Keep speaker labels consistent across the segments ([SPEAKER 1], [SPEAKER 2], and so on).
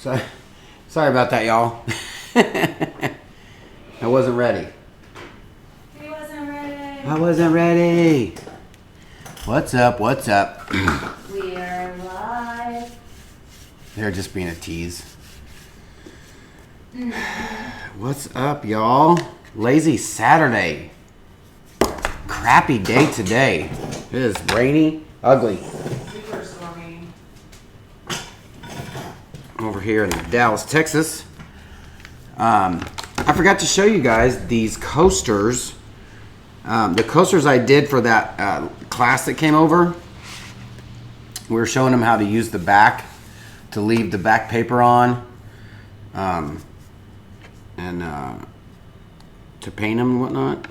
[SPEAKER 1] So, sorry about that, y'all. I wasn't ready.
[SPEAKER 2] He wasn't ready.
[SPEAKER 1] I wasn't ready. What's up? What's up?
[SPEAKER 2] We are live.
[SPEAKER 1] They're just being a tease. What's up, y'all? Lazy Saturday. Crappy day today. It is rainy, ugly.
[SPEAKER 2] Super stormy.
[SPEAKER 1] Over here in Dallas, Texas. I forgot to show you guys these coasters. The coasters I did for that class that came over. We were showing them how to use the back to leave the back paper on. And to paint them and whatnot.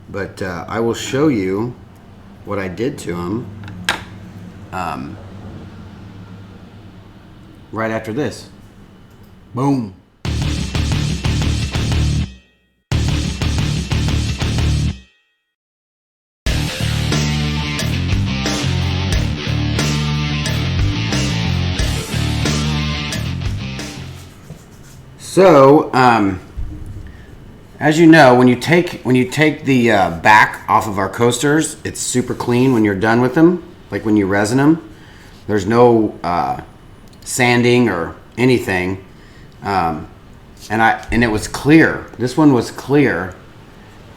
[SPEAKER 1] But I will show you what I did to them right after this. Boom. So, as you know, when you take the back off of our coasters, it's super clean when you're done with them. Like when you resin them, there's no sanding or anything, and it was clear. This one was clear,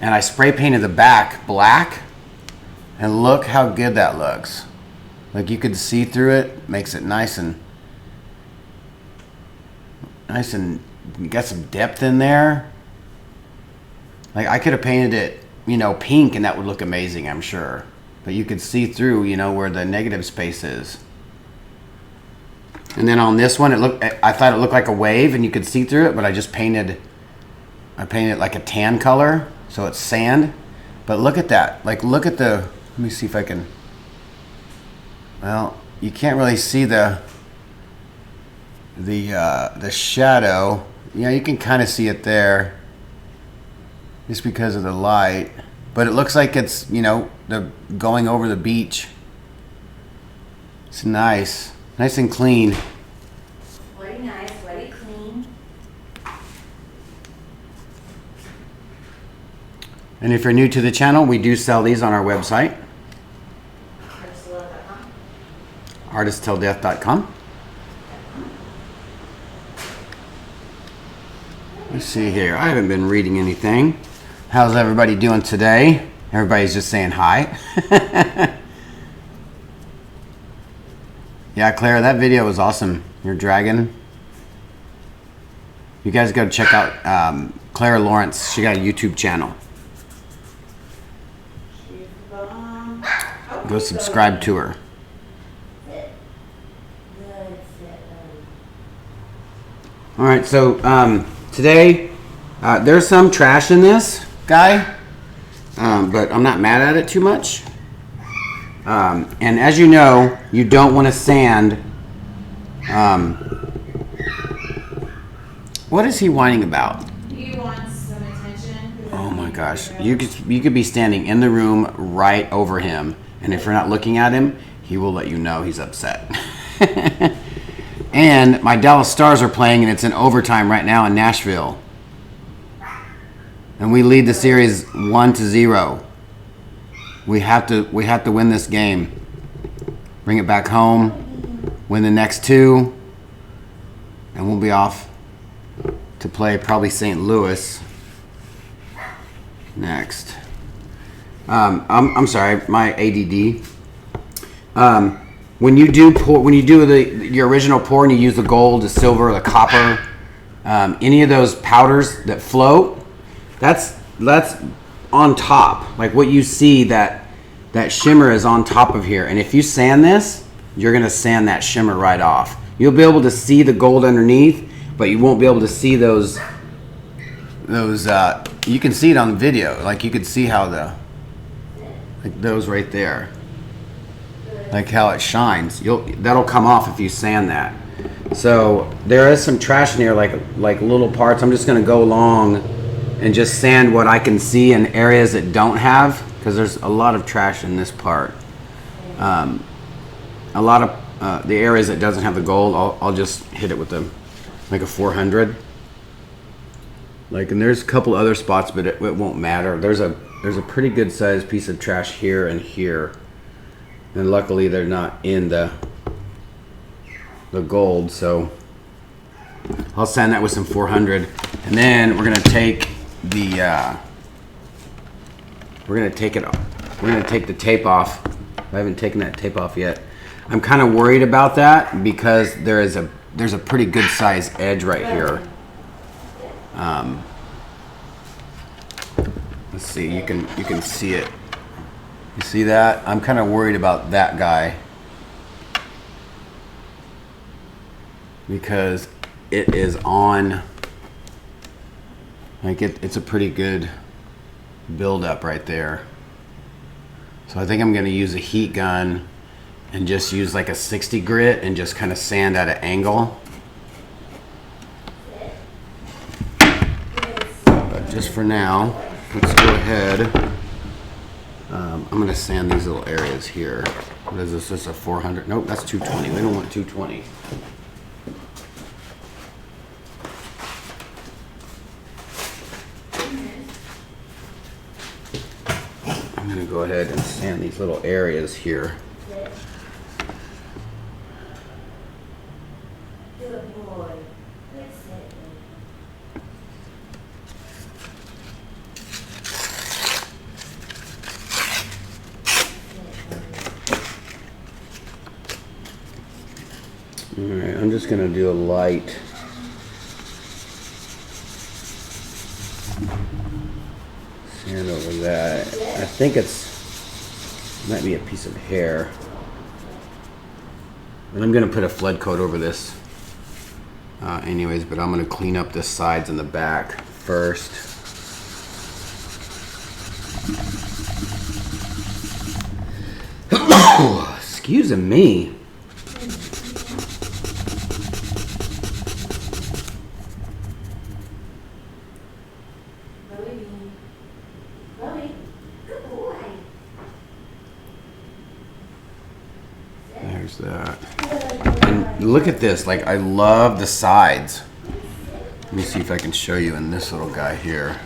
[SPEAKER 1] and I spray painted the back black, and look how good that looks. Like you could see through it, makes it nice and you got some depth in there. Like I could have painted it, pink, and that would look amazing, I'm sure. But you could see through, where the negative space is. And then on this one, I thought it looked like a wave, and you could see through it, but I painted it like a tan color, so it's sand. But look at that. Like look at let me see if I can. Well, you can't really see the shadow. You can kind of see it there just because of the light, but it looks like it's the going over the beach. It's nice and clean.
[SPEAKER 2] Very nice, very clean.
[SPEAKER 1] And if you're new to the channel, we do sell these on our website, artisttilldeath.com. Let's see here. I haven't been reading anything. How's everybody doing today? Everybody's just saying hi. Yeah, Claire, that video was awesome. Your dragon. You guys go check out Clara Lawrence. She got a YouTube channel. Go subscribe to her. All right, so today there's some trash in this guy, but I'm not mad at it too much. And as you know, you don't want to sand. What is he whining about?
[SPEAKER 2] He wants some attention.
[SPEAKER 1] Oh my gosh, you could be standing in the room right over him, and if you're not looking at him, he will let you know he's upset. And my Dallas Stars are playing, and it's in overtime right now in Nashville. And we lead the series 1-0. We have to win this game. Bring it back home, win the next two, and we'll be off to play probably St. Louis next. I'm sorry, my ADD. When you do your original pour and you use the gold, the silver, the copper, any of those powders that float, that's on top. Like what you see, that shimmer is on top of here. And if you sand this, you're gonna sand that shimmer right off. You'll be able to see the gold underneath, but you won't be able to see those. You can see it on the video. Like you could see how those right there. Like how it shines. That'll come off if you sand that. So there is some trash in here, like little parts. I'm just gonna go along and just sand what I can see in areas that don't have, because there's a lot of trash in this part. A lot of the areas that doesn't have the gold, I'll just hit it with like a 400. Like, and there's a couple other spots, but it won't matter. There's a pretty good sized piece of trash here and here, and luckily they're not in the gold, so I'll sand that with some 400, and then we're gonna take the we're gonna take the tape off. I haven't taken that tape off yet. I'm kind of worried about that because there's a pretty good size edge right here. Let's see, you can see it. You see that? I'm kind of worried about that guy because it is on, like it's a pretty good buildup right there. So I think I'm gonna use a heat gun and just use like a 60 grit and just kind of sand at an angle. But just for now, let's go ahead. I'm gonna sand these little areas here. What is this? This is a 400? Nope, that's 220. We don't want 220. I'm gonna go ahead and sand these little areas here. Alright, I'm just gonna do a light sand over that. I think might be a piece of hair. And I'm gonna put a flood coat over this anyways, but I'm gonna clean up the sides and the back first. Excuse me. There's that. And look at this. Like, I love the sides. Let me see if I can show you in this little guy here.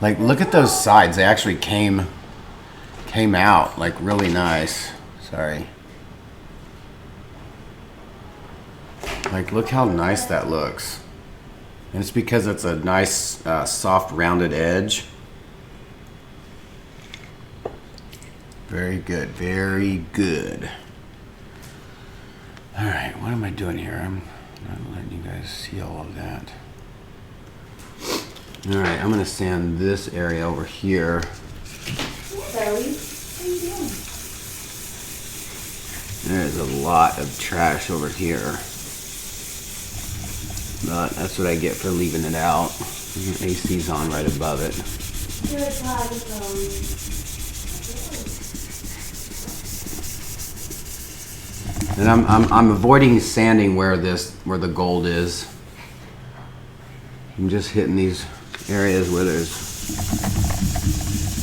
[SPEAKER 1] Like, look at those sides. They actually came out like really nice. Sorry. Like, look how nice that looks. And it's because it's a nice soft rounded edge. Very good, very good. All right, what am I doing here? I'm not letting you guys see all of that. All right, I'm gonna sand this area over here.
[SPEAKER 2] Zoe, what are you doing?
[SPEAKER 1] There's a lot of trash over here. But that's what I get for leaving it out. AC's on right above it.
[SPEAKER 2] Good body, Zoe.
[SPEAKER 1] And I'm avoiding sanding where the gold is. I'm just hitting these areas where there's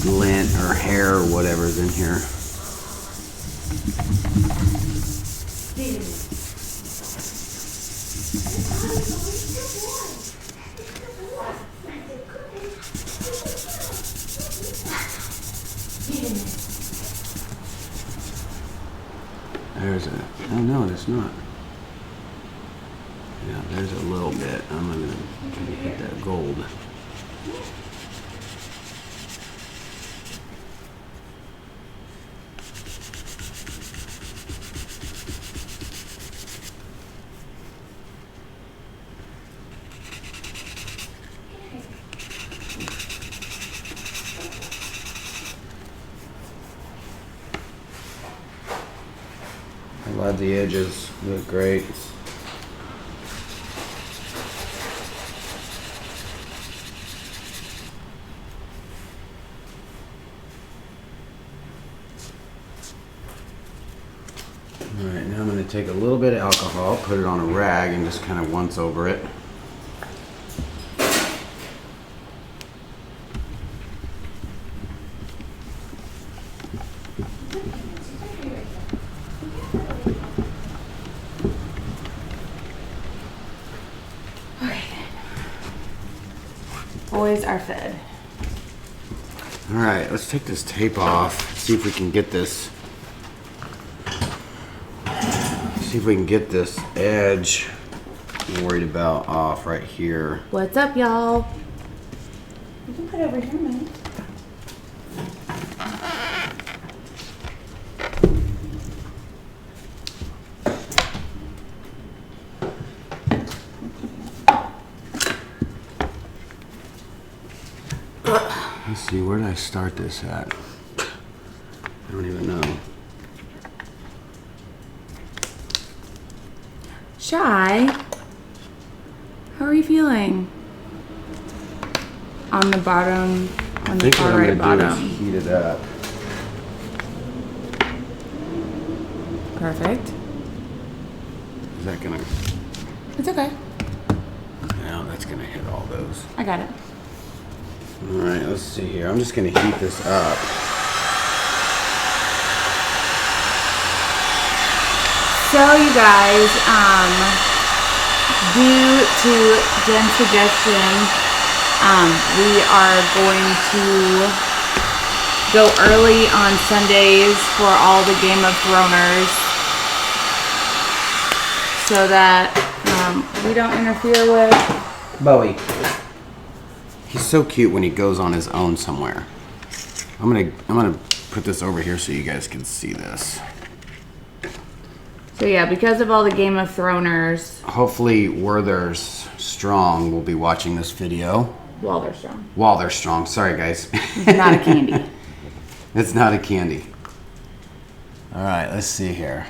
[SPEAKER 1] lint or hair or whatever's in here. There's oh no, it's not. Yeah, there's a little bit. I'm gonna hit that gold. I'm glad the edges look great. Alright, now I'm going to take a little bit of alcohol, put it on a rag, and just kind of once over it.
[SPEAKER 3] are fed.
[SPEAKER 1] All right, let's take this tape off. See if we can get this. See if we can get this edge I'm worried about off right here.
[SPEAKER 3] What's up, y'all?
[SPEAKER 2] You can put it over here, man.
[SPEAKER 1] Let's see, where did I start this at? I don't even know.
[SPEAKER 3] Shy, how are you feeling? On the bottom, on
[SPEAKER 1] I
[SPEAKER 3] the
[SPEAKER 1] think what
[SPEAKER 3] far
[SPEAKER 1] I'm
[SPEAKER 3] right
[SPEAKER 1] gonna do
[SPEAKER 3] bottom.
[SPEAKER 1] is heat it up.
[SPEAKER 3] Perfect.
[SPEAKER 1] Is that gonna?
[SPEAKER 3] It's okay.
[SPEAKER 1] No, that's gonna hit all those.
[SPEAKER 3] I got it.
[SPEAKER 1] All right, let's see here. I'm just gonna heat this up.
[SPEAKER 3] So you guys, due to Jen's suggestion, we are going to go early on Sundays for all the Game of Throners so that we don't interfere with
[SPEAKER 1] Bowie. He's so cute when he goes on his own somewhere. I'm gonna put this over here so you guys can see this.
[SPEAKER 3] So yeah, because of all the Game of Throners,
[SPEAKER 1] Hopefully, Werther's Strong will be watching this video.
[SPEAKER 3] while they're strong.
[SPEAKER 1] While they're strong. Sorry, guys.
[SPEAKER 3] It's not a candy.
[SPEAKER 1] It's not a candy. All right, let's see here.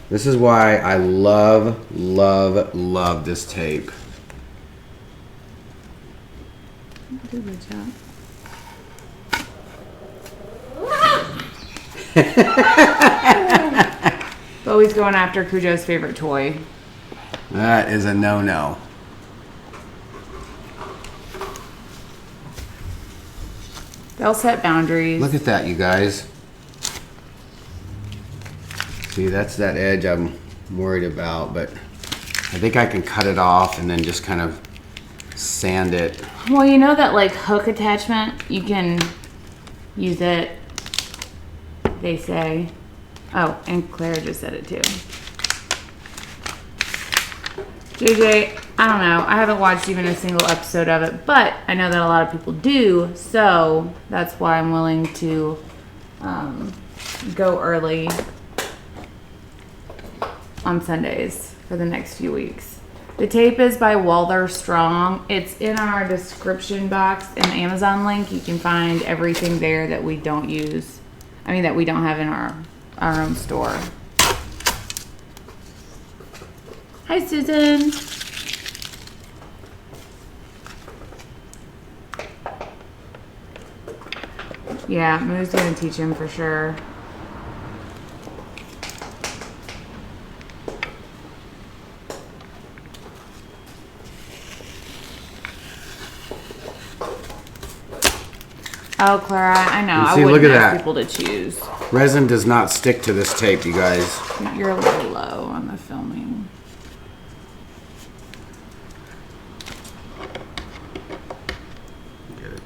[SPEAKER 1] This is why I love, love, love this tape.
[SPEAKER 3] Do a good job. Bowie's going after Cujo's favorite toy.
[SPEAKER 1] That is a no-no.
[SPEAKER 3] They'll set boundaries.
[SPEAKER 1] Look at that, you guys. See, that's that edge I'm worried about, but I think I can cut it off and then just kind of sand it.
[SPEAKER 3] Well, you know that like hook attachment, you can use it, they say. Oh, and Claire just said it too. JJ, I don't know. I haven't watched even a single episode of it, but I know that a lot of people do, so that's why I'm willing to go early on Sundays for the next few weeks. The tape is by Walther Strong. It's in our description box and Amazon link. You can find everything there that we don't use. I mean, that we don't have in our own store. Hi, Susan. Yeah, Moo's gonna teach him for sure. Oh, Clara, I know.
[SPEAKER 1] You
[SPEAKER 3] I
[SPEAKER 1] see,
[SPEAKER 3] wouldn't
[SPEAKER 1] look at
[SPEAKER 3] ask
[SPEAKER 1] that.
[SPEAKER 3] people to choose.
[SPEAKER 1] Resin does not stick to this tape, you guys.
[SPEAKER 3] You're a little low on the filming.
[SPEAKER 1] Good.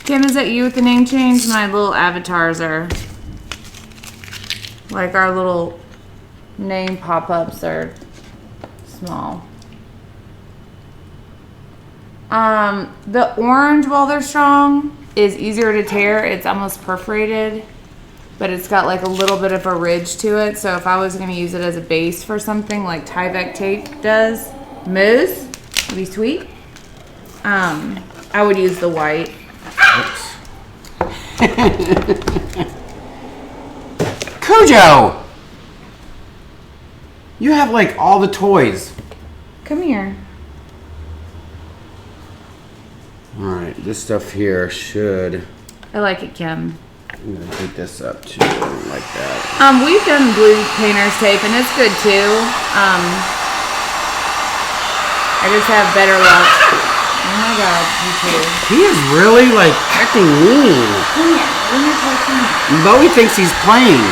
[SPEAKER 3] Kim, is that you with the name change? My little avatars are like our little name pop-ups are small. The orange, while they're strong, is easier to tear. It's almost perforated, but it's got like a little bit of a ridge to it. So if I was going to use it as a base for something like Tyvek tape does, Moose, would be sweet. I would use the white.
[SPEAKER 1] Oops. Cujo! You have like all the toys.
[SPEAKER 3] Come here.
[SPEAKER 1] Alright, this stuff here should...
[SPEAKER 3] I like it, Kim.
[SPEAKER 1] I'm gonna heat this up too, like that.
[SPEAKER 3] We've done blue painter's tape and it's good too. I just have better luck. Oh my god, you too.
[SPEAKER 1] He is really like acting mean. Bowie thinks he's playing.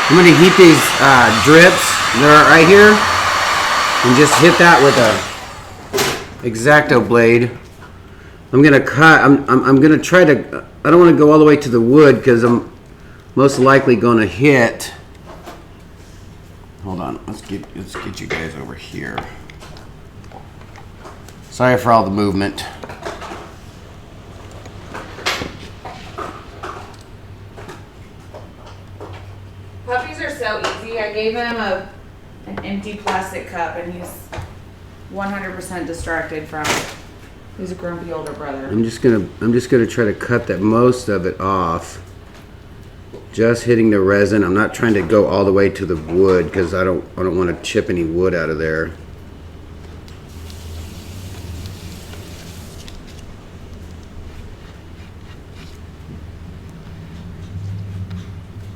[SPEAKER 1] I'm gonna heat these drips that are right here and just hit that with a X-Acto blade. I'm gonna cut. I'm gonna try to. I don't want to go all the way to the wood because I'm most likely gonna hit. Hold on. Let's get you guys over here. Sorry for all the movement.
[SPEAKER 3] Puppies are so easy. I gave him an empty plastic cup and he's 100% distracted from his grumpy older brother.
[SPEAKER 1] I'm just gonna try to cut that most of it off. Just hitting the resin. I'm not trying to go all the way to the wood because I don't want to chip any wood out of there.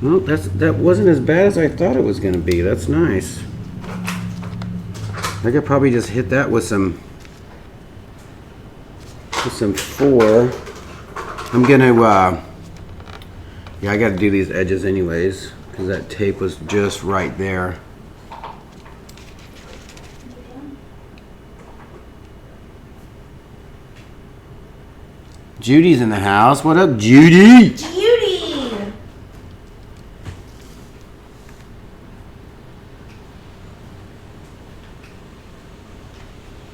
[SPEAKER 1] Well, that wasn't as bad as I thought it was going to be. That's nice. I could probably just hit that with some 4. I'm gonna yeah, I got to do these edges anyways because that tape was just right there. Judy's in the house. What up, Judy?
[SPEAKER 2] Judy!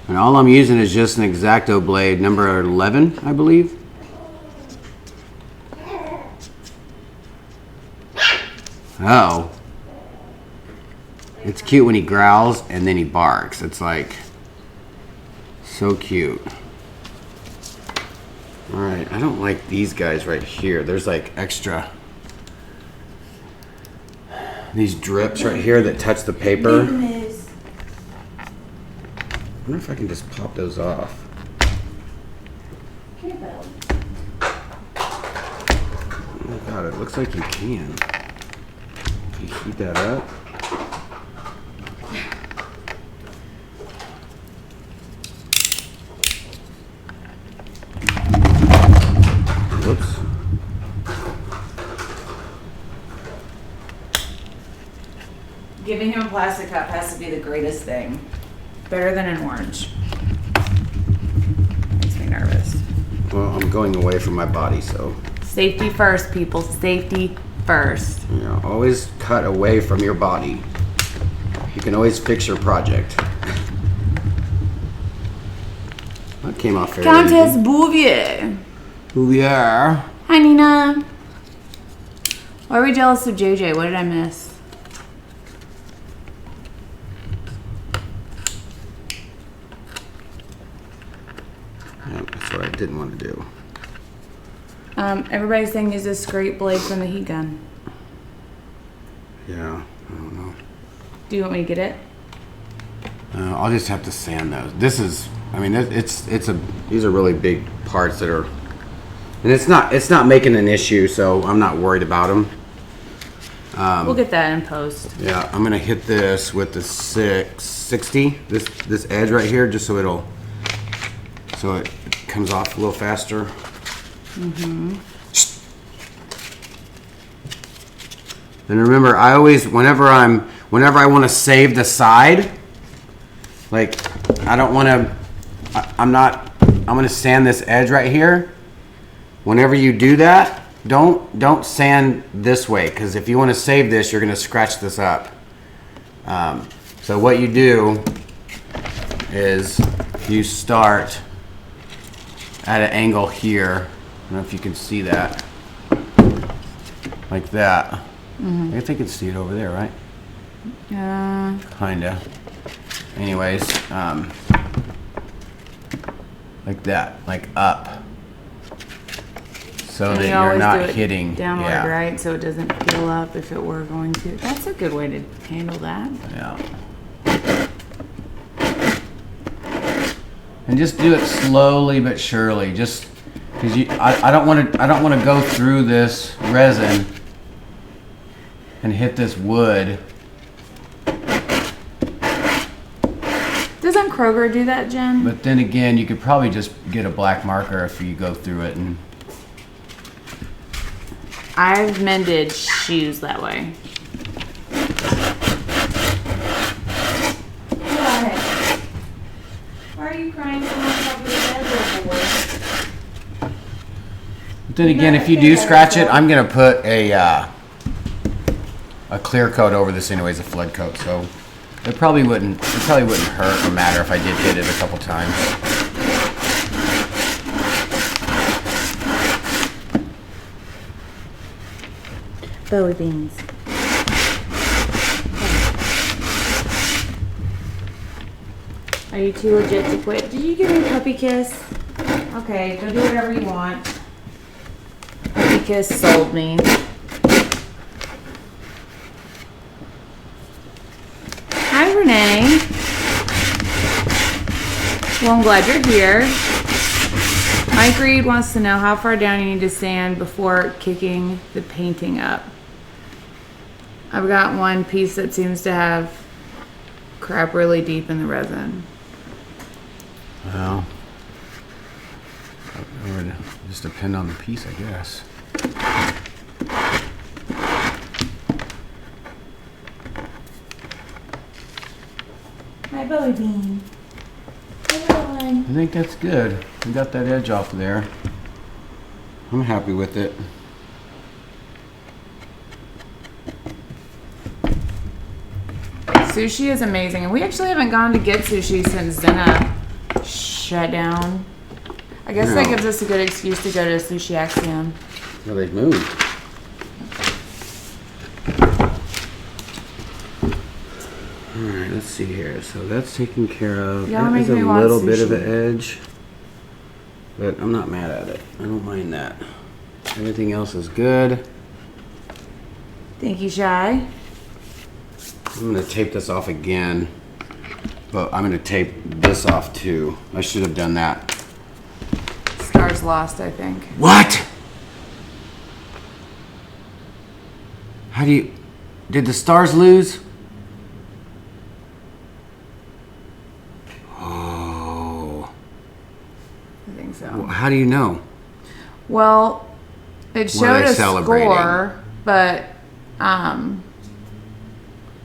[SPEAKER 1] And all I'm using is just an X-Acto blade, number 11, I believe. Oh. It's cute when he growls and then he barks. It's like so cute. Alright, I don't like these guys right here. There's like extra. These drips right here that touch the paper. I wonder if I can just pop those off. Oh god, it looks like you can. You heat that up. Whoops.
[SPEAKER 3] Giving him a plastic cup has to be the greatest thing. Better than an orange. Makes me nervous.
[SPEAKER 1] Well, I'm going away from my body, so.
[SPEAKER 3] Safety first, people. Safety first.
[SPEAKER 1] You know, always cut away from your body. You can always fix your project. That came off fairly
[SPEAKER 3] Countess
[SPEAKER 1] easy.
[SPEAKER 3] Bouvier.
[SPEAKER 1] Bouvier.
[SPEAKER 3] Hi, Nina. Why are we jealous of JJ? What did I miss?
[SPEAKER 1] Yeah, that's what I didn't want to do.
[SPEAKER 3] Everybody's saying use a scrape blade from the heat gun.
[SPEAKER 1] Yeah, I don't know.
[SPEAKER 3] Do you want me to get it?
[SPEAKER 1] I'll just have to sand those. This is, I mean, these are really big parts that are, and it's not making an issue, so I'm not worried about them.
[SPEAKER 3] We'll get that in post.
[SPEAKER 1] Yeah, I'm gonna hit this with the 660, this edge right here, just so it comes off a little faster. Mm-hmm. And remember, I always, whenever I want to save the side, like I don't want to, I'm gonna sand this edge right here. Whenever you do that, don't sand this way, because if you want to save this, you're gonna scratch this up. So what you do is you start at an angle here. I don't know if you can see that, like that. Mm-hmm. I think you can see it over there, right? Kinda. Anyways, like that, like up, so that you're not hitting
[SPEAKER 3] downward,
[SPEAKER 1] yeah.
[SPEAKER 3] right? So it doesn't peel up if it were going to. That's a good way to handle that.
[SPEAKER 1] Yeah. And just do it slowly but surely. Just because I don't want to go through this resin and hit this wood.
[SPEAKER 3] Doesn't Kroger do that, Jen?
[SPEAKER 1] But then again, you could probably just get a black marker if you go through it. And
[SPEAKER 3] I've mended shoes that way. Why are you crying so much over the bed, little boy?
[SPEAKER 1] but then again, if you do scratch it, I'm gonna put a clear coat over this anyways, a flood coat. So it probably wouldn't hurt or matter if I did hit it a couple times.
[SPEAKER 2] Bowie beans.
[SPEAKER 3] Are you too legit to quit? Did you give me a puppy kiss? Okay, go do whatever you want. Puppy kiss sold me. Hi, Renee. Well, I'm glad you're here. Mike Reed wants to know how far down you need to sand before kicking the painting up. I've got one piece that seems to have crap really deep in the resin.
[SPEAKER 1] Well, it would just depend on the piece, I guess.
[SPEAKER 2] My Bowie bean.
[SPEAKER 1] I think that's good. We got that edge off there. I'm happy with it.
[SPEAKER 3] Sushi is amazing, and we actually haven't gone to get sushi since Zena shut down. I guess that
[SPEAKER 1] No.
[SPEAKER 3] gives us a good excuse to go to Sushi Axiom.
[SPEAKER 1] Well, they've moved. Alright, let's see here. So that's taken care of.
[SPEAKER 3] Y'all
[SPEAKER 1] That
[SPEAKER 3] make
[SPEAKER 1] is a
[SPEAKER 3] me want
[SPEAKER 1] little bit of
[SPEAKER 3] sushi.
[SPEAKER 1] an edge. But I'm not mad at it. I don't mind that. Everything else is good.
[SPEAKER 3] Thank you, Shy.
[SPEAKER 1] I'm going to tape this off again. But I'm going to tape this off too. I should have done that.
[SPEAKER 3] Stars lost, I think.
[SPEAKER 1] What? How do you... Did the Stars lose? Oh.
[SPEAKER 3] I think so.
[SPEAKER 1] Well, how do you know?
[SPEAKER 3] Well, it
[SPEAKER 1] What are
[SPEAKER 3] showed
[SPEAKER 1] they
[SPEAKER 3] a
[SPEAKER 1] celebrating?
[SPEAKER 3] score, but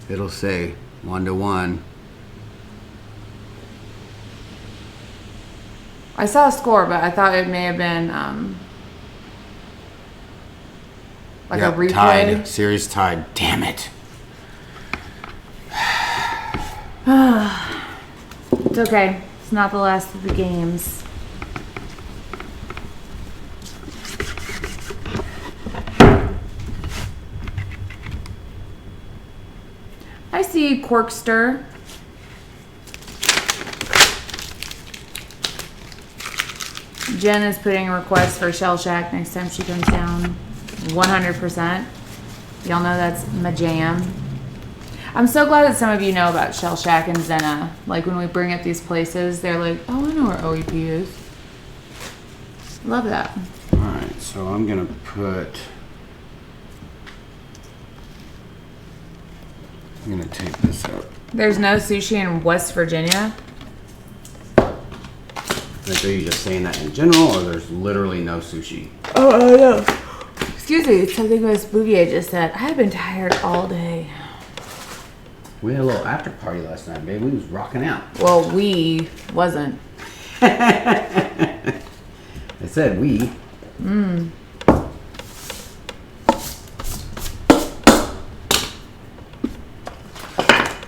[SPEAKER 1] It'll say 1-1.
[SPEAKER 3] I saw a score, but I thought it may have been like a replay.
[SPEAKER 1] Tied. Series tied. Damn it.
[SPEAKER 3] It's okay. It's not the last of the games. I see Corkster. Jen is putting a request for Shell Shack next time she comes down. 100%. Y'all know that's my jam. I'm so glad that some of you know about Shell Shack and Zena. Like when we bring up these places, they're like, oh, I know where OEP is. Love that.
[SPEAKER 1] Alright, so I'm going to put... I'm going to tape this up.
[SPEAKER 3] There's no sushi in West Virginia.
[SPEAKER 1] Like, are you just saying that in general, or there's literally no sushi?
[SPEAKER 3] Oh, I know. Excuse me, something Miss Bouvier just said. I've been tired all day.
[SPEAKER 1] We had a little after party last night, babe. We was rocking out.
[SPEAKER 3] Well, we wasn't.
[SPEAKER 1] I said we.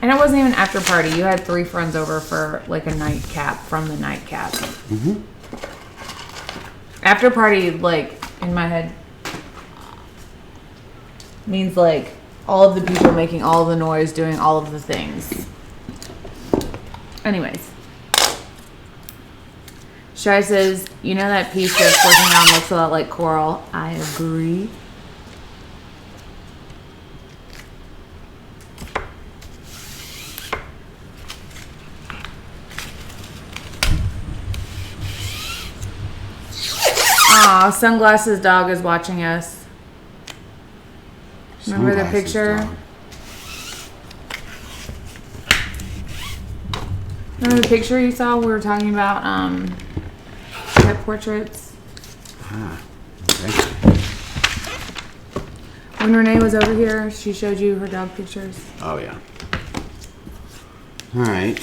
[SPEAKER 3] And it wasn't even after party. You had 3 friends over for like a nightcap from the nightcap.
[SPEAKER 1] Mm-hmm.
[SPEAKER 3] After party, like, in my head, means like all of the people making all of the noise, doing all of the things. Anyways. Shai says, you know that piece that's working on looks a lot like coral. I agree. Sunglasses Dog is watching us. Remember the
[SPEAKER 1] Sunglasses
[SPEAKER 3] picture?
[SPEAKER 1] dog.
[SPEAKER 3] Remember the picture you saw? We were talking about pet portraits.
[SPEAKER 1] Okay.
[SPEAKER 3] When Renee was over here, she showed you her dog pictures.
[SPEAKER 1] Oh, yeah. All right.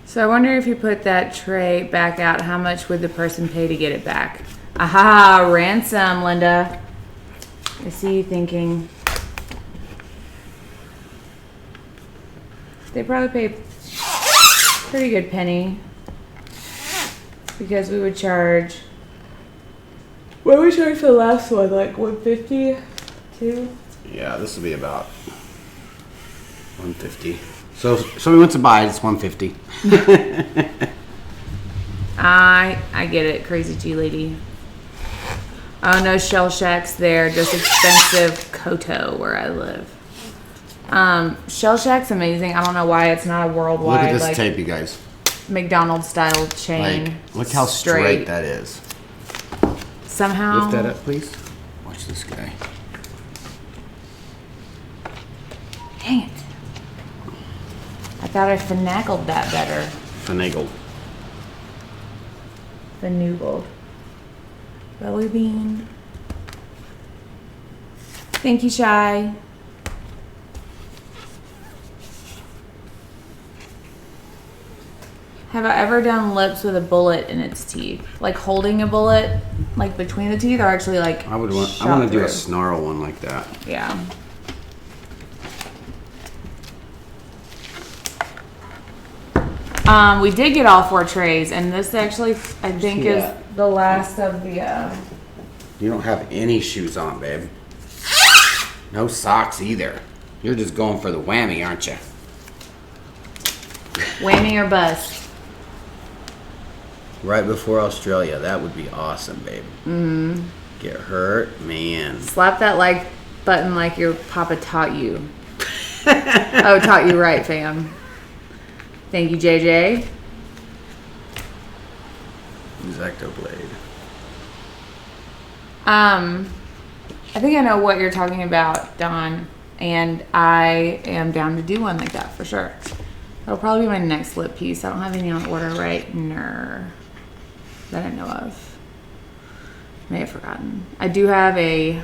[SPEAKER 3] So I wonder if you put that tray back out, how much would the person pay to get it back? Aha, ransom, Linda. I see you thinking. They probably pay pretty good penny because we would charge. What did we charge for the last one? Like 150 too?
[SPEAKER 1] Yeah, this will be about 150. So if somebody wants to buy it, it's 150.
[SPEAKER 3] I get it, crazy G lady. Oh no, Shell Shack's there, just expensive Koto where I live. Shell Shack's amazing. I don't know why it's not a worldwide
[SPEAKER 1] Look at this
[SPEAKER 3] like
[SPEAKER 1] tape, you guys.
[SPEAKER 3] McDonald's style chain.
[SPEAKER 1] Like, look how straight that is.
[SPEAKER 3] Somehow.
[SPEAKER 1] Lift that up, please. Watch this guy.
[SPEAKER 3] Dang it. I thought I finagled that better.
[SPEAKER 1] Finagled.
[SPEAKER 3] Finoogled. Belly bean. Thank you, Shy. Have I ever done lips with a bullet in its teeth? Like holding a bullet, like between the teeth, or actually like
[SPEAKER 1] I want
[SPEAKER 3] shot
[SPEAKER 1] to do a
[SPEAKER 3] through?
[SPEAKER 1] snarl one like that.
[SPEAKER 3] Yeah. We did get all 4 trays, and this actually, I think, is
[SPEAKER 1] Yeah.
[SPEAKER 3] the last of the.
[SPEAKER 1] You don't have any shoes on, babe. No socks either. You're just going for the whammy, aren't you?
[SPEAKER 3] Whammy or bust.
[SPEAKER 1] Right before Australia. That would be awesome, babe. Mm-hmm. Get hurt, man.
[SPEAKER 3] Slap that like button like your papa taught you. Oh, taught you right, fam. Thank you, JJ.
[SPEAKER 1] Ectoblade.
[SPEAKER 3] I think I know what you're talking about, Don, and I am down to do one like that for sure. That'll probably be my next lip piece. I don't have any on order right now that I know of. May have forgotten. I do have a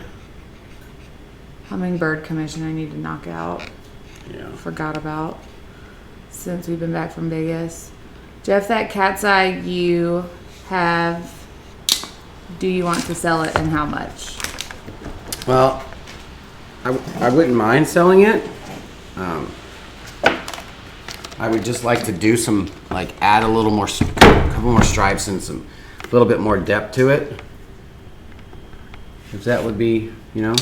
[SPEAKER 3] hummingbird commission I need to knock out.
[SPEAKER 1] Yeah.
[SPEAKER 3] Forgot about since we've been back from Vegas. Jeff, that cat's eye you have, do you want to sell it and how much?
[SPEAKER 1] Well, I wouldn't mind selling it. I would just like to do some, like, add a little more, couple more stripes and some, a little bit more depth to it. If that would be, you know.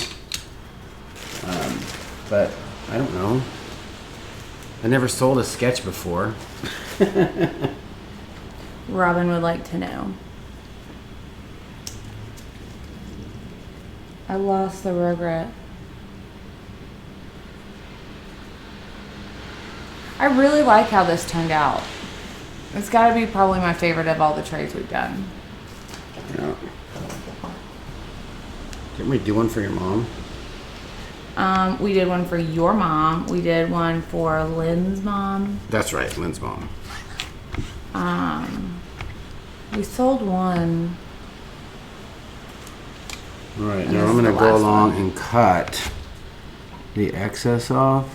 [SPEAKER 1] But I don't know. I never sold a sketch before.
[SPEAKER 3] Robin would like to know. I lost the Rugrat. I really like how this turned out. It's got to be probably my favorite of all the trays we've done.
[SPEAKER 1] Yeah. Didn't we do one for your mom?
[SPEAKER 3] We did one for your mom. We did one for Lynn's mom.
[SPEAKER 1] That's right, Lynn's mom.
[SPEAKER 3] We sold one.
[SPEAKER 1] All right,
[SPEAKER 3] And
[SPEAKER 1] now
[SPEAKER 3] this
[SPEAKER 1] I'm
[SPEAKER 3] is
[SPEAKER 1] gonna
[SPEAKER 3] the
[SPEAKER 1] go
[SPEAKER 3] last
[SPEAKER 1] along
[SPEAKER 3] one.
[SPEAKER 1] and cut the excess off.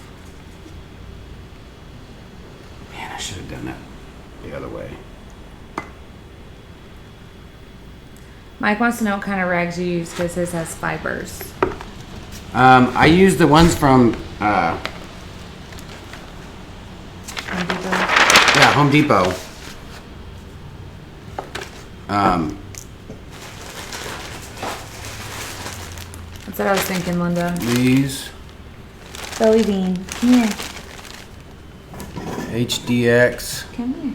[SPEAKER 1] Man, I should have done that the other way.
[SPEAKER 3] Mike wants to know what kind of rags you use because his has fibers.
[SPEAKER 1] I use the ones from
[SPEAKER 3] Home Depot.
[SPEAKER 1] yeah, Home Depot.
[SPEAKER 3] That's what I was thinking, Linda.
[SPEAKER 1] These
[SPEAKER 2] Belly bean. Come here.
[SPEAKER 1] HDX.
[SPEAKER 3] Come here.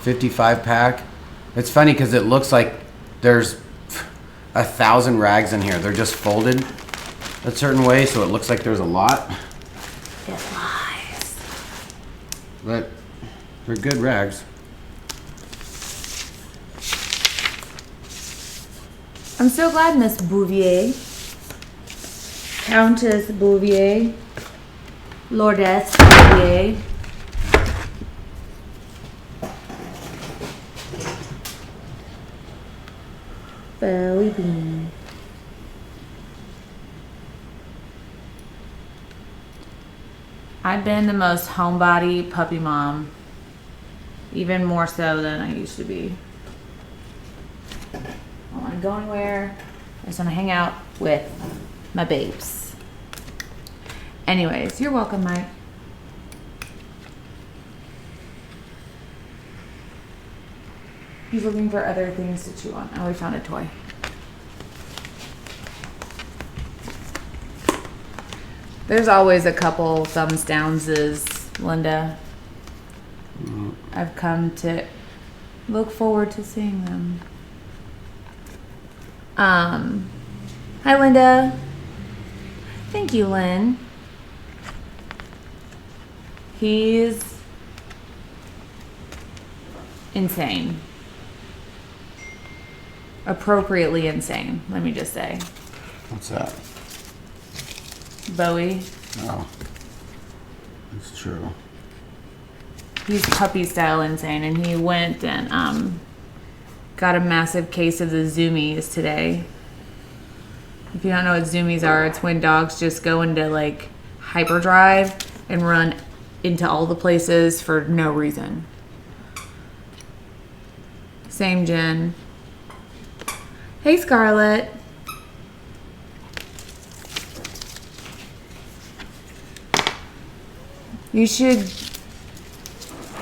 [SPEAKER 1] $55 pack. It's funny because it looks like there's 1,000 rags in here. They're just folded a certain way, so it looks like there's a lot.
[SPEAKER 3] It lies.
[SPEAKER 1] but they're good rags.
[SPEAKER 3] I'm so glad Miss Bouvier, Countess Bouvier, Lordess Bouvier. Belly bean. I've been the most homebody puppy mom, even more so than I used to be. I don't want to go anywhere. I just want to hang out with my babes. Anyways, you're welcome, Mike. He's looking for other things to chew on. Oh, we found a toy. There's always a couple thumbs downses, Linda. I've come to look forward to seeing them. Hi, Linda. Thank you, Lynn. He's insane. Appropriately insane, let me just say.
[SPEAKER 1] What's that?
[SPEAKER 3] Bowie.
[SPEAKER 1] Oh, that's true.
[SPEAKER 3] He's puppy style insane, and he went and got a massive case of the zoomies today. If you don't know what zoomies are, it's when dogs just go into like hyperdrive and run into all the places for no reason. Same Jen. Hey, Scarlett. You should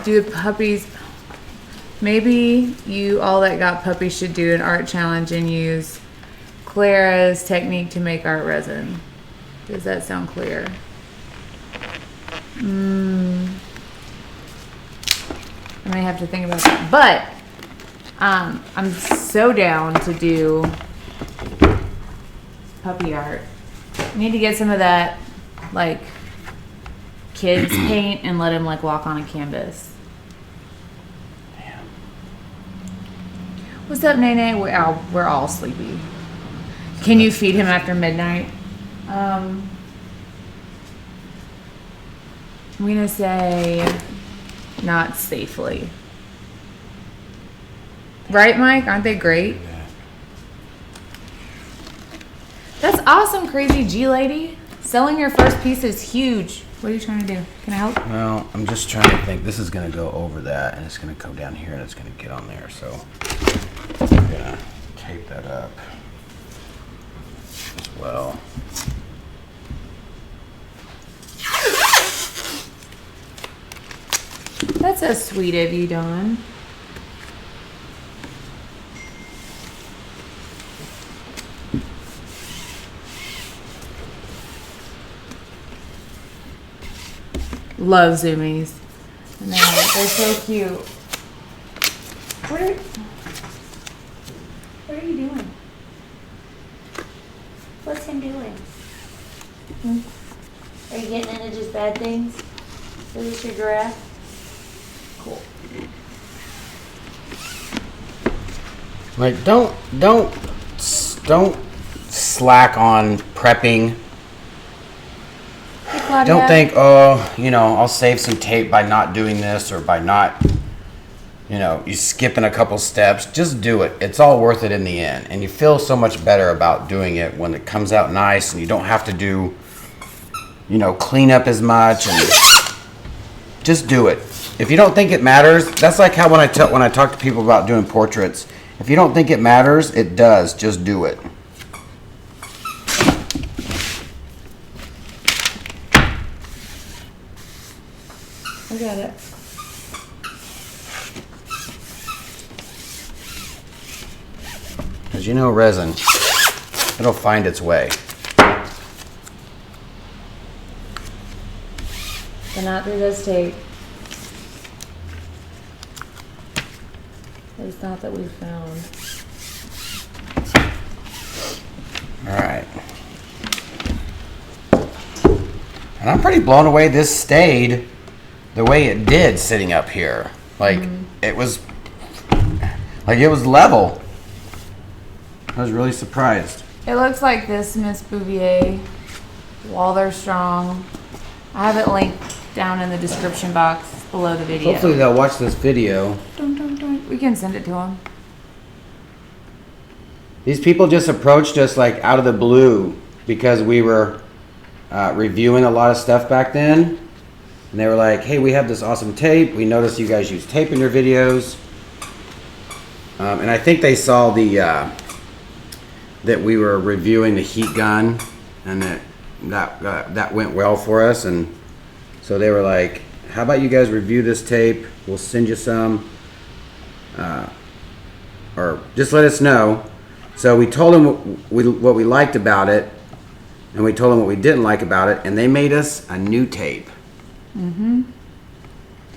[SPEAKER 3] do the puppies. Maybe you all that got puppies should do an art challenge and use Clara's technique to make art resin. Does that sound clear? I may have to think about that. But I'm so down to do puppy art. I need to get some of that, like, kids paint and let him, like, walk on a canvas.
[SPEAKER 1] Damn.
[SPEAKER 3] What's up, Nene? We're all sleepy. Can you feed him after midnight? I'm gonna say not safely. Right, Mike? Aren't they great?
[SPEAKER 1] Yeah.
[SPEAKER 3] That's awesome, crazy G lady. Selling your first piece is huge. What are you trying to do? Can I help?
[SPEAKER 1] Well, I'm just trying to think. This is going to go over that, and it's going to come down here, and it's going to get on there. So I'm going to tape that up as well.
[SPEAKER 3] That's so sweet of you, Dawn. Love zoomies. No, they're so cute. What are you doing? What's him doing? Are you getting into just bad things? Is this your giraffe? Cool.
[SPEAKER 1] Like, don't slack on prepping. Don't think, oh, I'll save some tape by not doing this or by not, you skipping a couple steps. Just do it. It's all worth it in the end. And you feel so much better about doing it when it comes out nice and you don't have to do, clean up as much, and just do it. If you don't think it matters, that's like how when I talk to people about doing portraits, if you don't think it matters, it does. Just do it.
[SPEAKER 3] I got it.
[SPEAKER 1] Because resin, it'll find its way.
[SPEAKER 3] But not through this tape. At least not that we've found.
[SPEAKER 1] All right. And I'm pretty blown away this stayed the way it did sitting up here. Like it was level. I was really surprised.
[SPEAKER 3] It looks like this Miss Bouvier, while they're strong. I have it linked down in the description box below the video.
[SPEAKER 1] Hopefully they'll watch this video.
[SPEAKER 3] We can send it to them.
[SPEAKER 1] These people just approached us like out of the blue because we were reviewing a lot of stuff back then. And they were like, hey, we have this awesome tape. We noticed you guys use tape in your videos. And I think they saw that we were reviewing the heat gun and that went well for us. And so they were like, how about you guys review this tape? We'll send you some. Or just let us know. So we told them what we liked about it, and we told them what we didn't like about it, and they made us a new tape.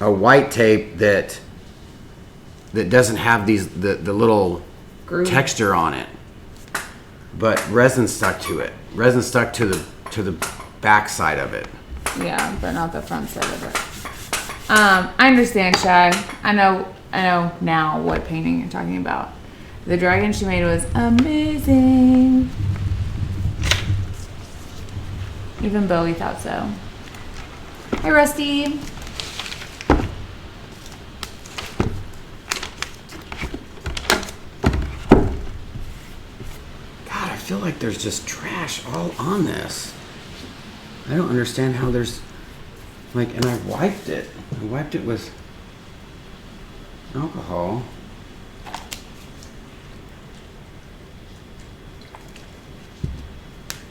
[SPEAKER 1] A white tape that doesn't have the little
[SPEAKER 3] Groove.
[SPEAKER 1] texture on it, but resin stuck to it. Resin stuck to the back side of it.
[SPEAKER 3] Yeah, but not the front side of it. I understand, Shy. I know now what painting you're talking about. The dragon she made was amazing. Even Bowie thought so. Hi, Rusty.
[SPEAKER 1] God, I feel like there's just trash all on this. I don't understand how there's and I wiped it. I wiped it with alcohol.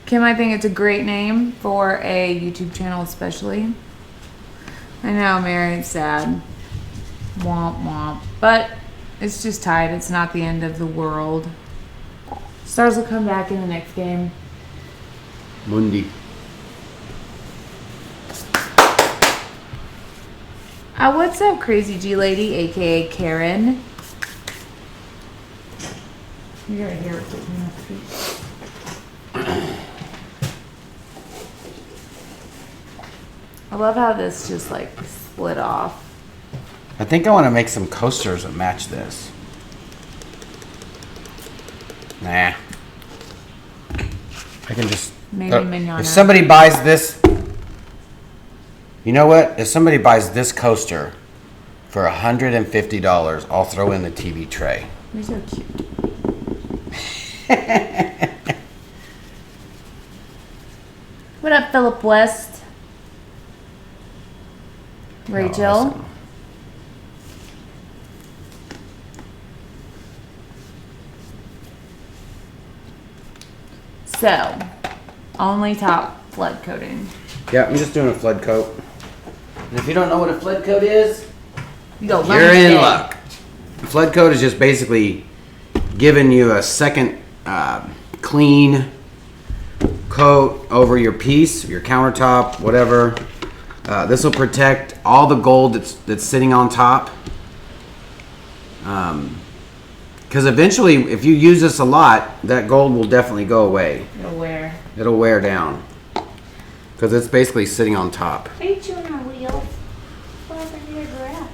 [SPEAKER 3] Kim, I think it's a great name for a YouTube channel, especially. I know, Mary, it's sad. Womp womp. But it's just tied. It's not the end of the world. Stars will come back in the next game.
[SPEAKER 1] Mundi.
[SPEAKER 3] What's up, Crazy G Lady, aka Karen? You're right here. I love how this just like split off.
[SPEAKER 1] I think I want to make some coasters that match this. Nah. I can just...
[SPEAKER 3] Maybe Mignona.
[SPEAKER 1] If somebody buys this... You know what? If somebody buys this coaster for $150, I'll throw in the TV tray.
[SPEAKER 3] You're so cute. What up, Philip West? Rachel?
[SPEAKER 1] Awesome.
[SPEAKER 3] So, only top flood coating.
[SPEAKER 1] Yeah, I'm just doing a flood coat. And if you don't know what a flood coat is,
[SPEAKER 3] You go
[SPEAKER 1] you're in luck. A flood coat is just basically giving you a second clean coat over your piece, your countertop, whatever. This will protect all the gold that's sitting on top. Because eventually, if you use this a lot, that gold will definitely go away. It'll wear down. Because it's basically sitting on top.
[SPEAKER 2] Are you chewing on wheels? What happened to your giraffe?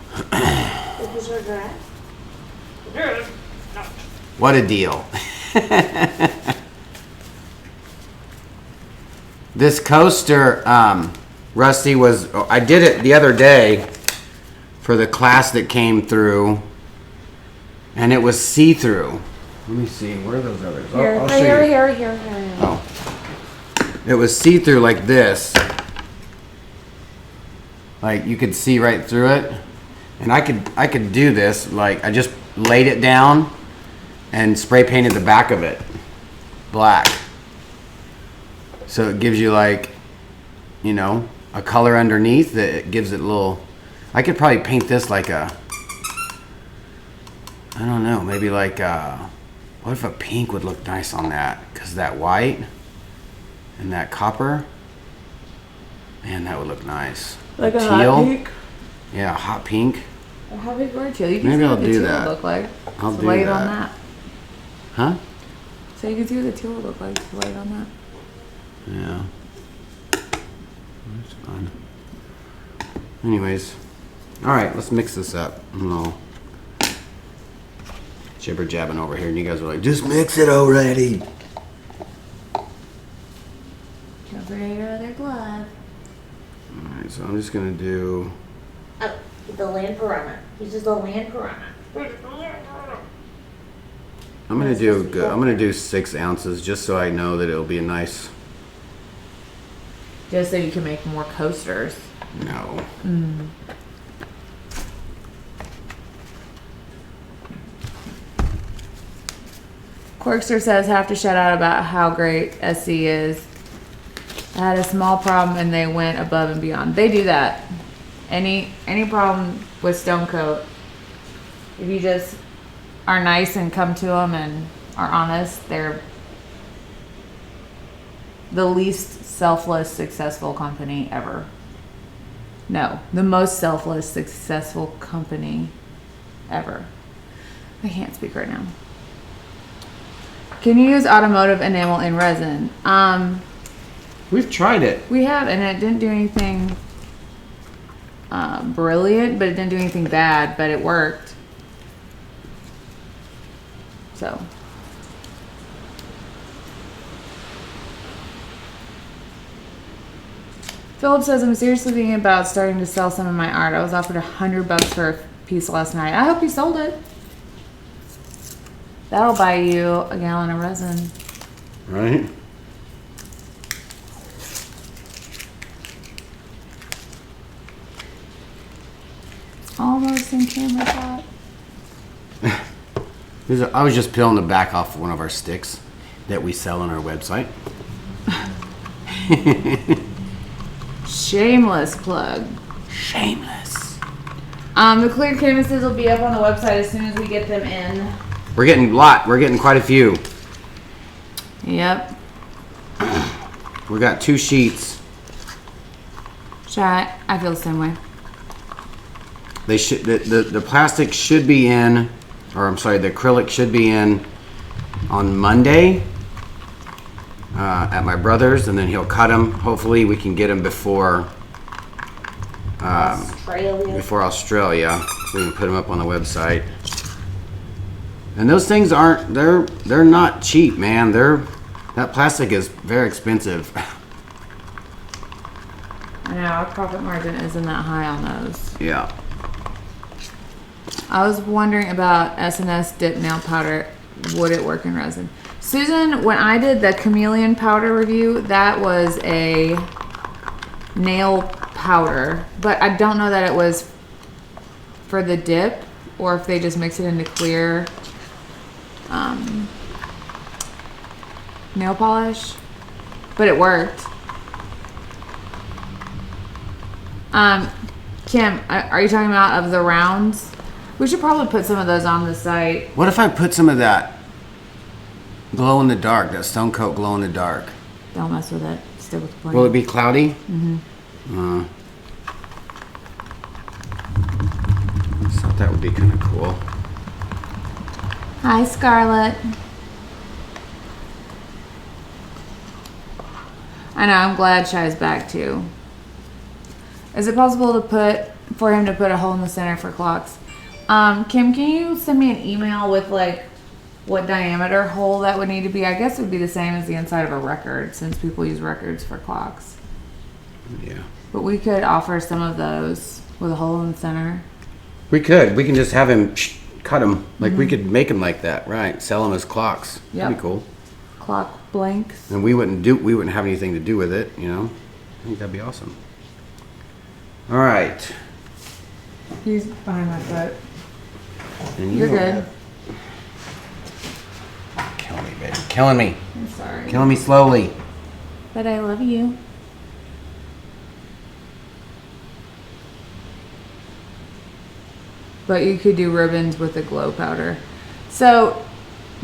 [SPEAKER 2] Is this your giraffe?
[SPEAKER 1] What a deal. This coaster, Rusty, I did it the other day for the class that came through, and it was see-through. Let me see, where are those others? I'll show you.
[SPEAKER 2] Here.
[SPEAKER 1] Oh. It was see-through like this. Like you could see right through it. And I could do this, like I just laid it down and spray painted the back of it black. So it gives you like, you know, a color underneath that it gives it a little. I could probably paint this like I don't know, maybe like what if a pink would look nice on that? Because that white and that copper, man, that would look nice.
[SPEAKER 3] Like a
[SPEAKER 1] teal.
[SPEAKER 3] hot pink?
[SPEAKER 1] Yeah, hot pink.
[SPEAKER 3] A hot pink or a teal. You can
[SPEAKER 1] Maybe
[SPEAKER 3] see
[SPEAKER 1] I'll
[SPEAKER 3] what the
[SPEAKER 1] do
[SPEAKER 3] teal
[SPEAKER 1] that.
[SPEAKER 3] would look like.
[SPEAKER 1] I'll
[SPEAKER 3] Just
[SPEAKER 1] do
[SPEAKER 3] lay it
[SPEAKER 1] that.
[SPEAKER 3] on that.
[SPEAKER 1] Huh?
[SPEAKER 3] So you can see what the teal would look like. Just lay it on that.
[SPEAKER 1] Yeah. That's fine. Anyways. Alright, let's mix this up. I'm all jibber jabbing over here, and you guys are like, just mix it already.
[SPEAKER 3] Don't forget your other glove.
[SPEAKER 1] Alright, so I'm just gonna do.
[SPEAKER 2] Oh, the land piranha. He says the land piranha.
[SPEAKER 1] I'm gonna do 6 ounces just so I know that it'll be a nice.
[SPEAKER 3] Just so you can make more coasters.
[SPEAKER 1] No.
[SPEAKER 3] Corkster says, have to shout out about how great SC is. I had a small problem and they went above and beyond. They do that. Any problem with Stone Coat, if you just are nice and come to them and are honest, they're the least selfless, successful company ever. No, the most selfless, successful company ever. I can't speak right now. Can you use automotive enamel in resin?
[SPEAKER 1] We've tried it.
[SPEAKER 3] We have, and it didn't do anything brilliant, but it didn't do anything bad, but it worked. So. Philip says, I'm seriously thinking about starting to sell some of my art. I was offered $100 for a piece last night. I hope you sold it. That'll buy you a gallon of resin.
[SPEAKER 1] Right?
[SPEAKER 3] Almost in camera shot.
[SPEAKER 1] I was just peeling the back off one of our sticks that we sell on our website.
[SPEAKER 3] Shameless plug.
[SPEAKER 1] Shameless.
[SPEAKER 3] The clear canvases will be up on the website as soon as we get them in.
[SPEAKER 1] We're getting quite a few.
[SPEAKER 3] Yep.
[SPEAKER 1] We got 2 sheets.
[SPEAKER 3] Chat, I feel the same way.
[SPEAKER 1] They should the plastic should be in, or I'm sorry, the acrylic should be in on Monday at my brother's, and then he'll cut them. Hopefully, we can get them before Australia, so we can put them up on the website. And those things they're not cheap, man. That plastic is very expensive.
[SPEAKER 3] I know, our profit margin isn't that high on those.
[SPEAKER 1] Yeah.
[SPEAKER 3] I was wondering about S&S dip nail powder. Would it work in resin? Susan, when I did the chameleon powder review, that was a nail powder, but I don't know that it was for the dip or if they just mix it into clear nail polish, but it worked. Kim, are you talking about of the rounds? We should probably put some of those on the site.
[SPEAKER 1] What if I put some of that glow in the dark, that Stone Coat glow in the dark?
[SPEAKER 3] Don't mess with it. Stick with the plan.
[SPEAKER 1] Will it be cloudy?
[SPEAKER 3] Mm-hmm.
[SPEAKER 1] I thought that would be kind of cool.
[SPEAKER 3] Hi, Scarlett. I know, I'm glad Shy's back too. Is it possible for him to put a hole in the center for clocks? Kim, can you send me an email with like what diameter hole that would need to be? I guess it would be the same as the inside of a record since people use records for clocks.
[SPEAKER 1] Yeah.
[SPEAKER 3] But we could offer some of those with a hole in the center.
[SPEAKER 1] We could. We can just have him cut them. Like we could make them like that, right? Sell them as clocks.
[SPEAKER 3] Yep.
[SPEAKER 1] That'd be cool.
[SPEAKER 3] Clock blanks.
[SPEAKER 1] And we wouldn't have anything to do with it, you know? I think that'd be awesome. All right.
[SPEAKER 3] He's behind my foot.
[SPEAKER 1] And
[SPEAKER 3] You're good.
[SPEAKER 1] Killing me, baby. Killing me.
[SPEAKER 3] I'm sorry.
[SPEAKER 1] Killing me slowly.
[SPEAKER 3] But I love you. But you could do ribbons with the glow powder. So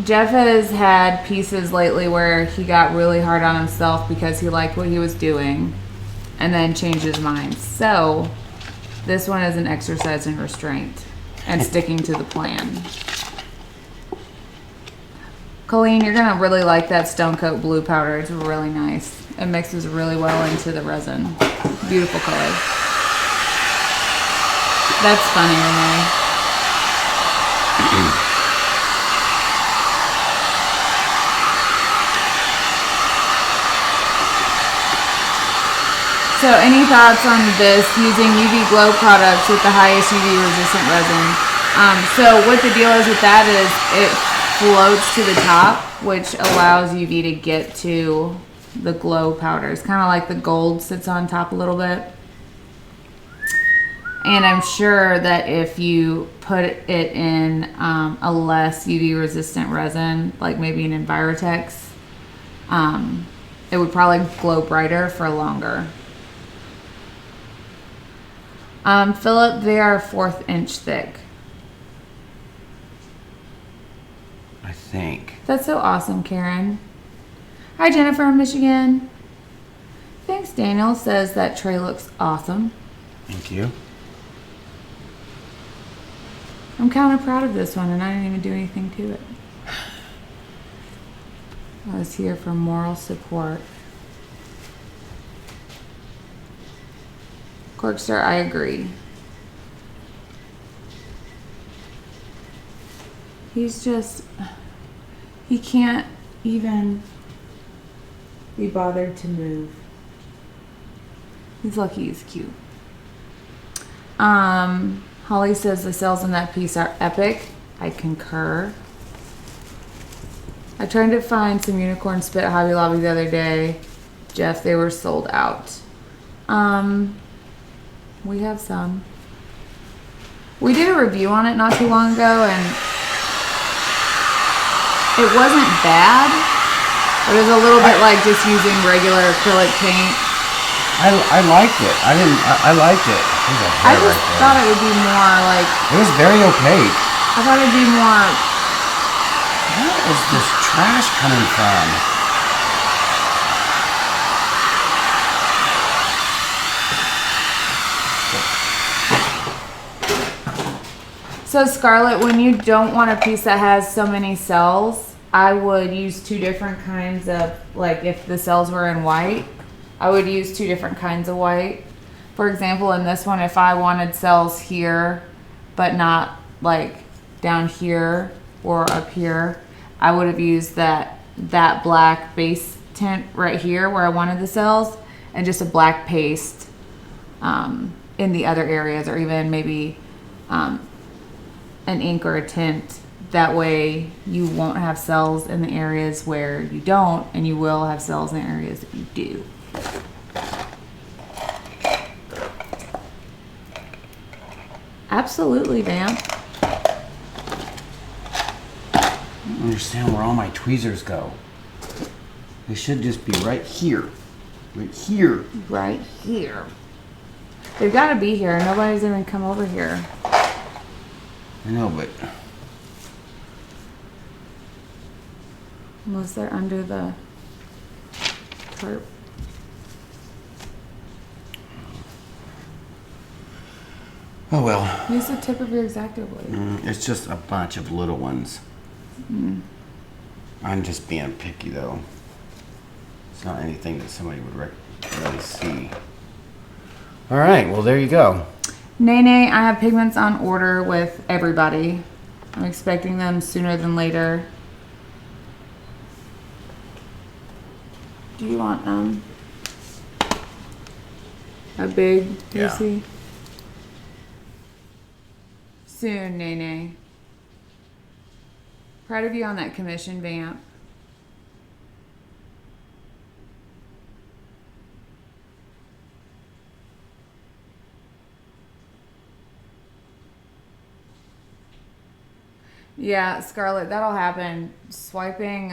[SPEAKER 3] Jeff has had pieces lately where he got really hard on himself because he liked what he was doing and then changed his mind. So this one is an exercise in restraint and sticking to the plan. Colleen, you're gonna really like that Stone Coat blue powder. It's really nice. It mixes really well into the resin. Beautiful color. That's funny, Renee. So any thoughts on this, using UV glow products with the highest UV resistant resin? So what the deal is with that is it floats to the top, which allows UV to get to the glow powders. Kind of like the gold sits on top a little bit. And I'm sure that if you put it in a less UV resistant resin, like maybe an Envirotex, it would probably glow brighter for longer. Philip, they are 1/4 inch thick.
[SPEAKER 1] I think.
[SPEAKER 3] That's so awesome, Karen. Hi, Jennifer in Michigan. Thanks, Daniel says that tray looks awesome.
[SPEAKER 1] Thank you.
[SPEAKER 3] I'm kind of proud of this one, and I didn't even do anything to it. I was here for moral support. Corkstar, I agree. He can't even be bothered to move. He's lucky he's cute. Holly says the cells in that piece are epic. I concur. I tried to find some unicorn spit at Hobby Lobby the other day. Jeff, they were sold out. We have some. We did a review on it not too long ago, and it wasn't bad. It was a little bit like just using regular acrylic paint.
[SPEAKER 1] I liked it. I liked it. There's a hair
[SPEAKER 3] I just
[SPEAKER 1] right there.
[SPEAKER 3] thought it would be more like,
[SPEAKER 1] It was very opaque.
[SPEAKER 3] I thought it'd be more,
[SPEAKER 1] Where is this trash coming from?
[SPEAKER 3] so Scarlett, when you don't want a piece that has so many cells, I would use two different kinds of, like if the cells were in white, I would use two different kinds of white. For example, in this one, if I wanted cells here, but not like down here or up here, I would have used that black base tint right here where I wanted the cells, and just a black paste in the other areas, or even maybe an ink or a tint. That way you won't have cells in the areas where you don't, and you will have cells in the areas that you do. Absolutely, Vamp.
[SPEAKER 1] I don't understand where all my tweezers go. They should just be right here. Right here.
[SPEAKER 3] Right here. They've got to be here. Nobody's even come over here.
[SPEAKER 1] I know, but
[SPEAKER 3] Unless they're under the tarp.
[SPEAKER 1] oh well.
[SPEAKER 3] Use the tip of your X-Acto blade.
[SPEAKER 1] It's just a bunch of little ones. I'm just being picky though. It's not anything that somebody would really see. All right, well there you go.
[SPEAKER 3] Nene, I have pigments on order with everybody. I'm expecting them sooner than later. Do you want a big
[SPEAKER 1] Yeah.
[SPEAKER 3] juicy? Soon, Nene. Proud of you on that commission, Vamp. Yeah, Scarlett, that'll happen. Swiping,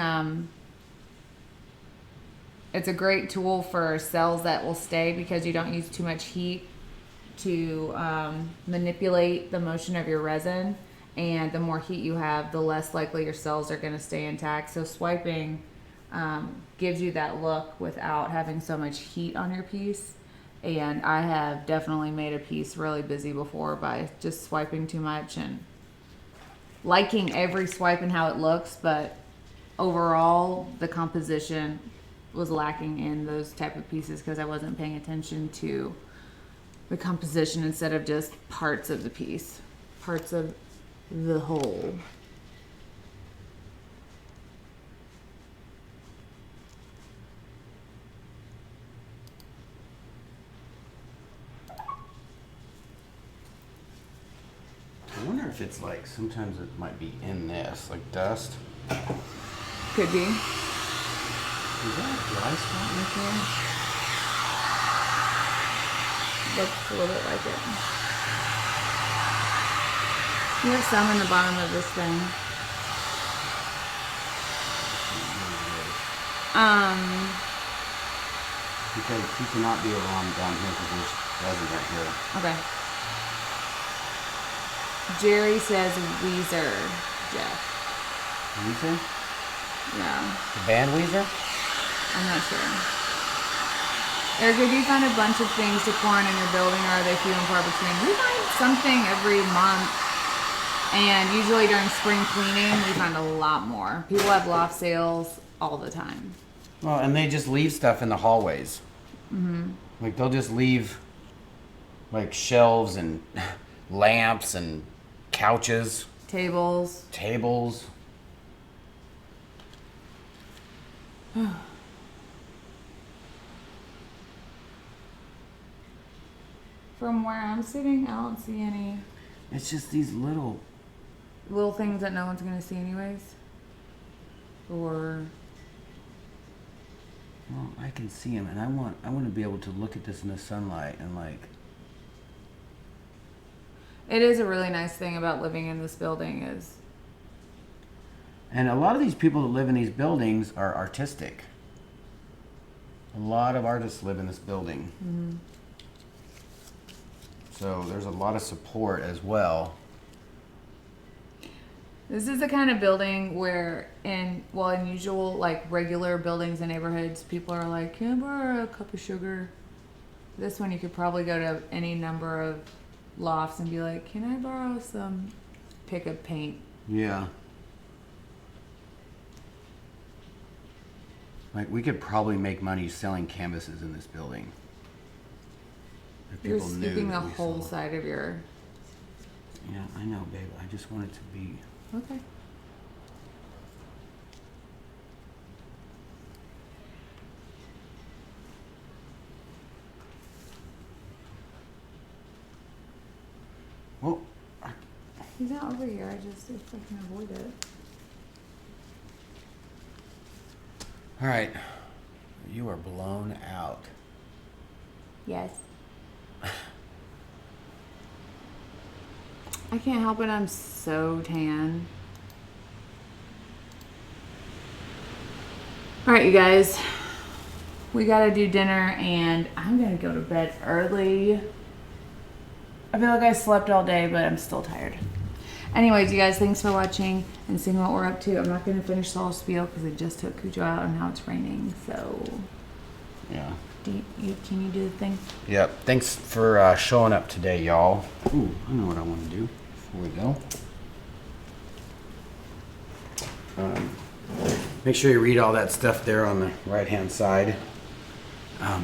[SPEAKER 3] it's a great tool for cells that will stay because you don't use too much heat to manipulate the motion of your resin. And the more heat you have, the less likely your cells are going to stay intact. So swiping gives you that look without having so much heat on your piece. And I have definitely made a piece really busy before by just swiping too much and liking every swipe and how it looks, but overall the composition was lacking in those type of pieces because I wasn't paying attention to the composition instead of just parts of the piece, parts of the whole.
[SPEAKER 1] I wonder if it's like, sometimes it might be in this, like dust.
[SPEAKER 3] Could be.
[SPEAKER 1] Is that a dry spot right there?
[SPEAKER 3] Looks a little bit like it. You have some in the bottom of this thing.
[SPEAKER 1] Because he cannot be around down here because there's resin right here.
[SPEAKER 3] Okay. Jerry says Weezer, Jeff.
[SPEAKER 1] Weezer?
[SPEAKER 3] Yeah,
[SPEAKER 1] The band Weezer?
[SPEAKER 3] I'm not sure. Erica, do you find a bunch of things to pour in your building, or are they few and far between? We find something every month, and usually during spring cleaning, we find a lot more. People have loft sales all the time.
[SPEAKER 1] Well, and they just leave stuff in the hallways. Mm-hmm. Like they'll just leave like shelves and lamps and couches,
[SPEAKER 3] Tables.
[SPEAKER 1] tables.
[SPEAKER 3] From where I'm sitting, I don't see any
[SPEAKER 1] It's just these little.
[SPEAKER 3] little things that no one's gonna see anyways. Or
[SPEAKER 1] Well, I can see them, and I want to be able to look at this in the sunlight and like.
[SPEAKER 3] it is a really nice thing about living in this building is
[SPEAKER 1] And a lot of these people that live in these buildings are artistic. A lot of artists live in this building.
[SPEAKER 3] Mm-hmm.
[SPEAKER 1] So there's a lot of support as well.
[SPEAKER 3] this is the kind of building where in usual like regular buildings and neighborhoods, people are like, can I borrow a cup of sugar? This one you could probably go to any number of lofts and be like, can I borrow some pick of paint?
[SPEAKER 1] Yeah. Like we could probably make money selling canvases in this building. If
[SPEAKER 3] You're
[SPEAKER 1] people knew
[SPEAKER 3] scooping the
[SPEAKER 1] that we
[SPEAKER 3] whole
[SPEAKER 1] sold.
[SPEAKER 3] side of your
[SPEAKER 1] Yeah, I know, babe. I just want it to be.
[SPEAKER 3] okay.
[SPEAKER 1] Well,
[SPEAKER 3] He's not over here. I just if I can avoid it.
[SPEAKER 1] all right. You are blown out.
[SPEAKER 3] Yes. I can't help it. I'm so tan. All right, you guys. We gotta do dinner, and I'm gonna go to bed early. I feel like I slept all day, but I'm still tired. Anyways, you guys, thanks for watching and seeing what we're up to. I'm not gonna finish the whole spiel because I just took Cujo out and now it's raining. So,
[SPEAKER 1] Yeah.
[SPEAKER 3] can you do the thing?
[SPEAKER 1] Yep. Thanks for showing up today, y'all. Ooh, I know what I want to do before we go. Make sure you read all that stuff there on the right-hand side.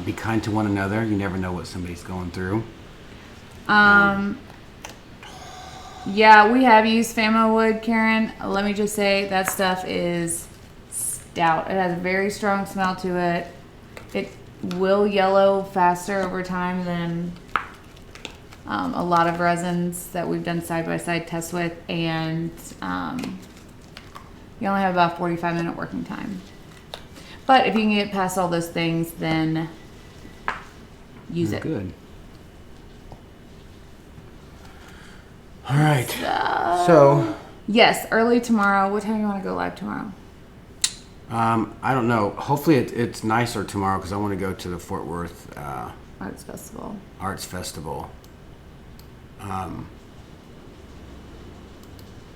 [SPEAKER 1] Be kind to one another. You never know what somebody's going through.
[SPEAKER 3] Yeah, we have used Famo wood, Karen. Let me just say that stuff is stout. It has a very strong smell to it. It will yellow faster over time than a lot of resins that we've done side-by-side tests with, and you only have about 45-minute working time. But if you can get past all those things, then use it.
[SPEAKER 1] Good. All right. So,
[SPEAKER 3] Yes, early tomorrow. What time do you want to go live tomorrow?
[SPEAKER 1] I don't know. Hopefully it's nicer tomorrow because I want to go to the Fort Worth
[SPEAKER 3] Arts Festival.
[SPEAKER 1] Arts Festival.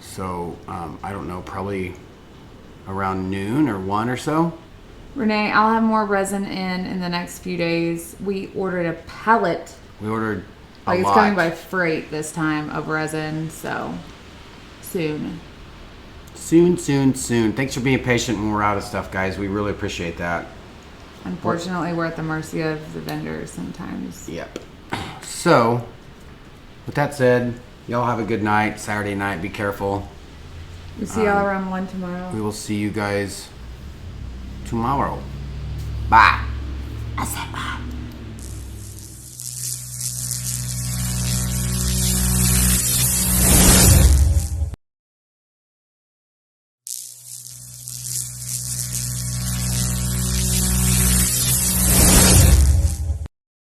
[SPEAKER 1] So, I don't know, probably around noon or 1 or so.
[SPEAKER 3] Renee, I'll have more resin in the next few days. We ordered a pallet.
[SPEAKER 1] We ordered a
[SPEAKER 3] Like it's
[SPEAKER 1] lot.
[SPEAKER 3] coming by freight this time of resin, so soon.
[SPEAKER 1] Soon. Thanks for being patient when we're out of stuff, guys. We really appreciate that.
[SPEAKER 3] Unfortunately, we're at the mercy of the vendors sometimes.
[SPEAKER 1] Yep. So, with that said, y'all have a good night. Saturday night. Be careful.
[SPEAKER 3] We'll see y'all around 1 tomorrow.
[SPEAKER 1] We will see you guys tomorrow. Bye.
[SPEAKER 3] I said bye.